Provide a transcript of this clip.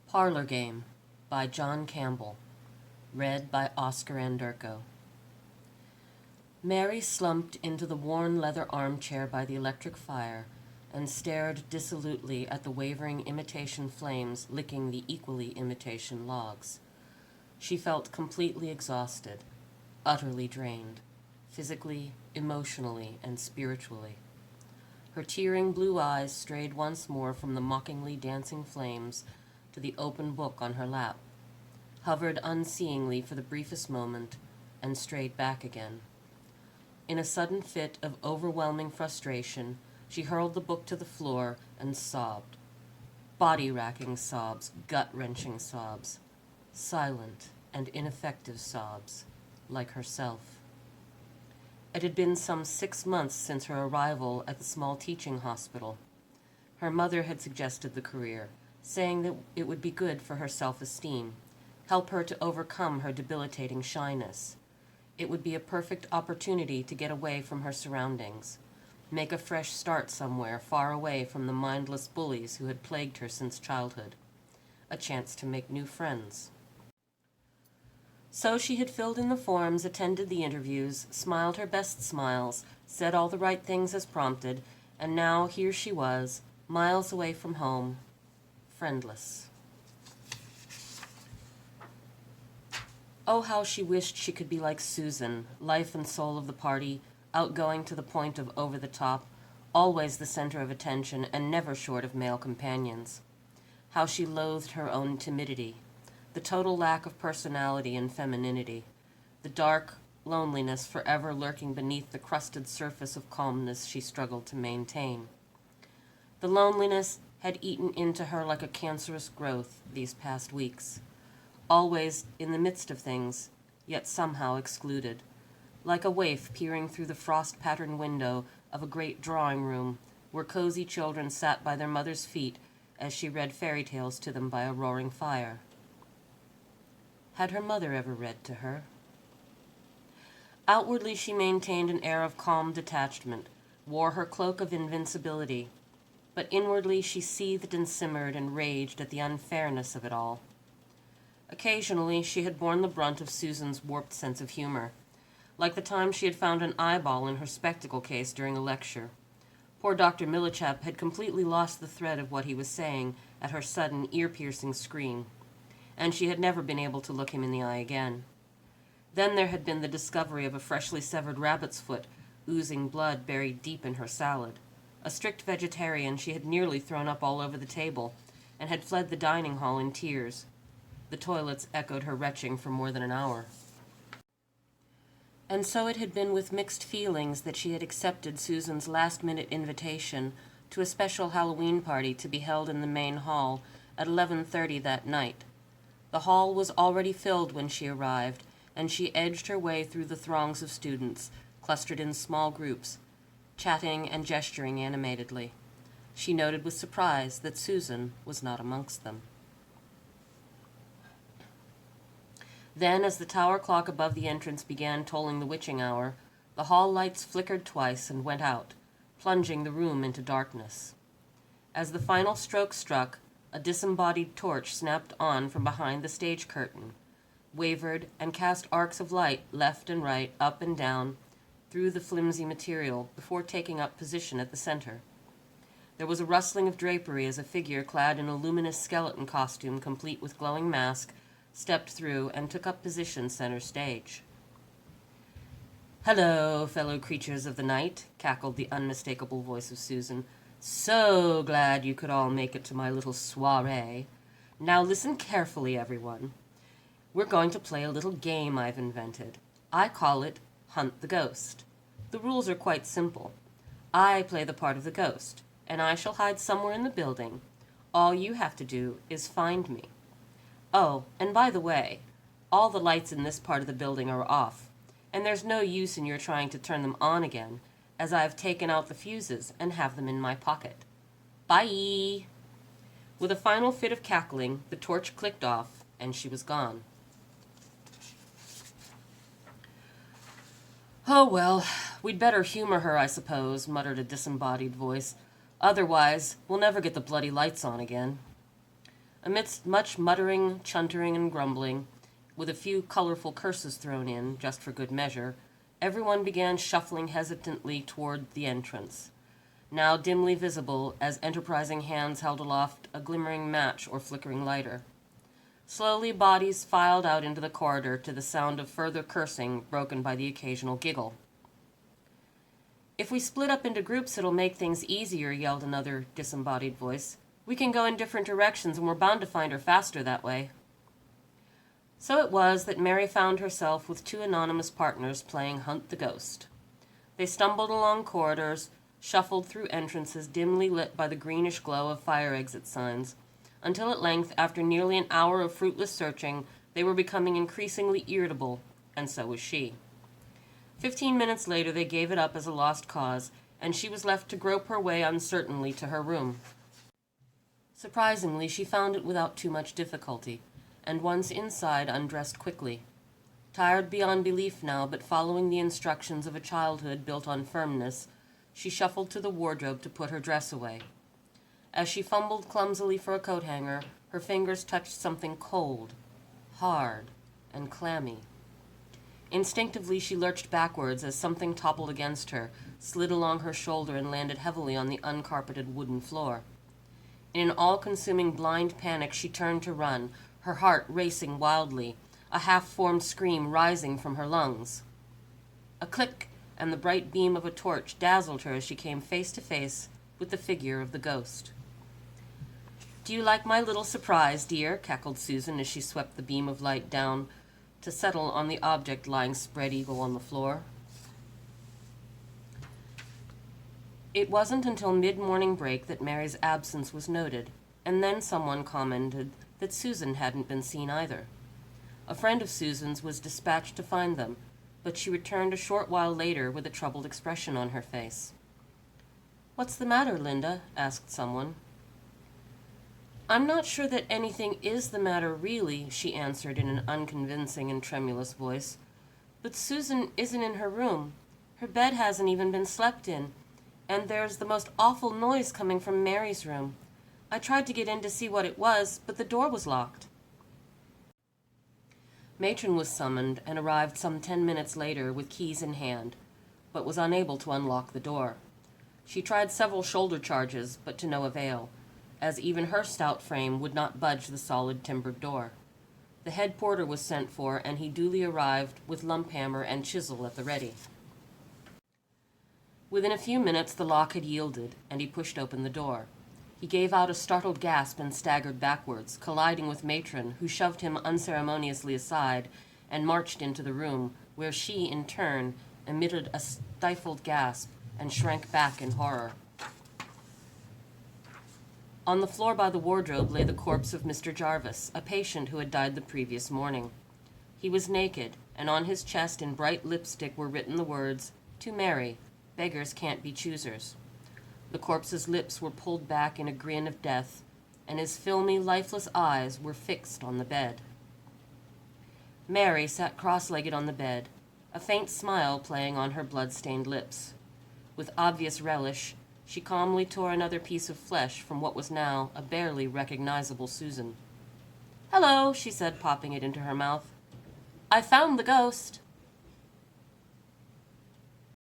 Parlour Game by John Campbell. Read by Osquer Anderko. Mary slumped into the worn leather armchair by the electric fire and stared dissolutely at the wavering imitation flames licking the equally imitation logs. She felt completely exhausted, utterly drained, physically, emotionally, and spiritually. Her tearing blue eyes strayed once more from the mockingly dancing flames to the open book on her lap, hovered unseeingly for the briefest moment, and strayed back again. In a sudden fit of overwhelming frustration, she hurled the book to the floor and sobbed. Body-racking sobs, gut-wrenching sobs, silent and ineffective sobs, like herself. It had been some 6 months since her arrival at the small teaching hospital. Her mother had suggested the career, saying that it would be good for her self-esteem, help her to overcome her debilitating shyness. It would be a perfect opportunity to get away from her surroundings, make a fresh start somewhere far away from the mindless bullies who had plagued her since childhood, a chance to make new friends. So she had filled in the forms, attended the interviews, smiled her best smiles, said all the right things as prompted, and now here she was, miles away from home, friendless. Oh, how she wished she could be like Susan, life and soul of the party, outgoing to the point of over the top, always the center of attention and never short of male companions. How she loathed her own timidity, the total lack of personality and femininity, the dark loneliness forever lurking beneath the crusted surface of calmness she struggled to maintain. The loneliness had eaten into her like a cancerous growth these past weeks, always in the midst of things, yet somehow excluded, like a waif peering through the frost-patterned window of a great drawing room where cozy children sat by their mother's feet as she read fairy tales to them by a roaring fire. Had her mother ever read to her? Outwardly she maintained an air of calm detachment, wore her cloak of invincibility, but inwardly she seethed and simmered and raged at the unfairness of it all. Occasionally she had borne the brunt of Susan's warped sense of humor, like the time she had found an eyeball in her spectacle case during a lecture. Poor Dr. Millichap had completely lost the thread of what he was saying at her sudden, ear-piercing scream, and she had never been able to look him in the eye again. Then there had been the discovery of a freshly severed rabbit's foot, oozing blood buried deep in her salad. A strict vegetarian, she had nearly thrown up all over the table, and had fled the dining hall in tears. The toilets echoed her retching for more than an hour. And so it had been with mixed feelings that she had accepted Susan's last-minute invitation to a special Halloween party to be held in the main hall at 11:30 that night. The hall was already filled when she arrived, and she edged her way through the throngs of students, clustered in small groups, chatting and gesturing animatedly. She noted with surprise that Susan was not amongst them. Then, as the tower clock above the entrance began tolling the witching hour, the hall lights flickered twice and went out, plunging the room into darkness. As the final stroke struck, a disembodied torch snapped on from behind the stage curtain, wavered, and cast arcs of light left and right, up and down, through the flimsy material before taking up position at the center. There was a rustling of drapery as a figure clad in a luminous skeleton costume complete with glowing mask stepped through and took up position center stage. "Hello, fellow creatures of the night," cackled the unmistakable voice of Susan. "So glad you could all make it to my little soiree. Now listen carefully, everyone. We're going to play a little game I've invented. I call it Hunt the Ghost. The rules are quite simple. I play the part of the ghost, and I shall hide somewhere in the building. All you have to do is find me. Oh, and by the way, all the lights in this part of the building are off, and there's no use in your trying to turn them on again, as I have taken out the fuses and have them in my pocket. Bye!" With a final fit of cackling, the torch clicked off, and she was gone. "Oh, well, we'd better humor her, I suppose," muttered a disembodied voice. "Otherwise, we'll never get the bloody lights on again." Amidst much muttering, chuntering, and grumbling, with a few colorful curses thrown in, just for good measure, everyone began shuffling hesitantly toward the entrance, now dimly visible as enterprising hands held aloft a glimmering match or flickering lighter. Slowly, bodies filed out into the corridor to the sound of further cursing, broken by the occasional giggle. "If we split up into groups, it'll make things easier," yelled another disembodied voice. "We can go in different directions, and we're bound to find her faster that way." So it was that Mary found herself with two anonymous partners playing Hunt the Ghost. They stumbled along corridors, shuffled through entrances dimly lit by the greenish glow of fire exit signs, until at length, after nearly an hour of fruitless searching, they were becoming increasingly irritable, and so was she. 15 minutes later they gave it up as a lost cause, and she was left to grope her way uncertainly to her room. Surprisingly, she found it without too much difficulty, and once inside undressed quickly. Tired beyond belief now, but following the instructions of a childhood built on firmness, she shuffled to the wardrobe to put her dress away. As she fumbled clumsily for a coat hanger, her fingers touched something cold, hard, and clammy. Instinctively she lurched backwards as something toppled against her, slid along her shoulder, and landed heavily on the uncarpeted wooden floor. In an all-consuming blind panic she turned to run, her heart racing wildly, a half-formed scream rising from her lungs. A click, and the bright beam of a torch dazzled her as she came face to face with the figure of the ghost. "Do you like my little surprise, dear?" cackled Susan as she swept the beam of light down to settle on the object lying spread-eagle on the floor. It wasn't until mid-morning break that Mary's absence was noted, and then someone commented that Susan hadn't been seen either. A friend of Susan's was dispatched to find them, but she returned a short while later with a troubled expression on her face. "What's the matter, Linda?" asked someone. "I'm not sure that anything is the matter, really," she answered in an unconvincing and tremulous voice. "But Susan isn't in her room. Her bed hasn't even been slept in, and there's the most awful noise coming from Mary's room. I tried to get in to see what it was, but the door was locked." Matron was summoned and arrived some 10 minutes later with keys in hand, but was unable to unlock the door. She tried several shoulder charges, but to no avail, as even her stout frame would not budge the solid timbered door. The head porter was sent for, and he duly arrived with lump hammer and chisel at the ready. Within a few minutes the lock had yielded, and he pushed open the door. He gave out a startled gasp and staggered backwards, colliding with Matron, who shoved him unceremoniously aside and marched into the room, where she, in turn, emitted a stifled gasp and shrank back in horror. On the floor by the wardrobe lay the corpse of Mr. Jarvis, a patient who had died the previous morning. He was naked, and on his chest in bright lipstick were written the words, "To Mary, beggars can't be choosers." The corpse's lips were pulled back in a grin of death, and his filmy, lifeless eyes were fixed on the bed. Mary sat cross-legged on the bed, a faint smile playing on her blood-stained lips. With obvious relish, she calmly tore another piece of flesh from what was now a barely recognizable Susan. "Hello," she said, popping it into her mouth. "I found the ghost."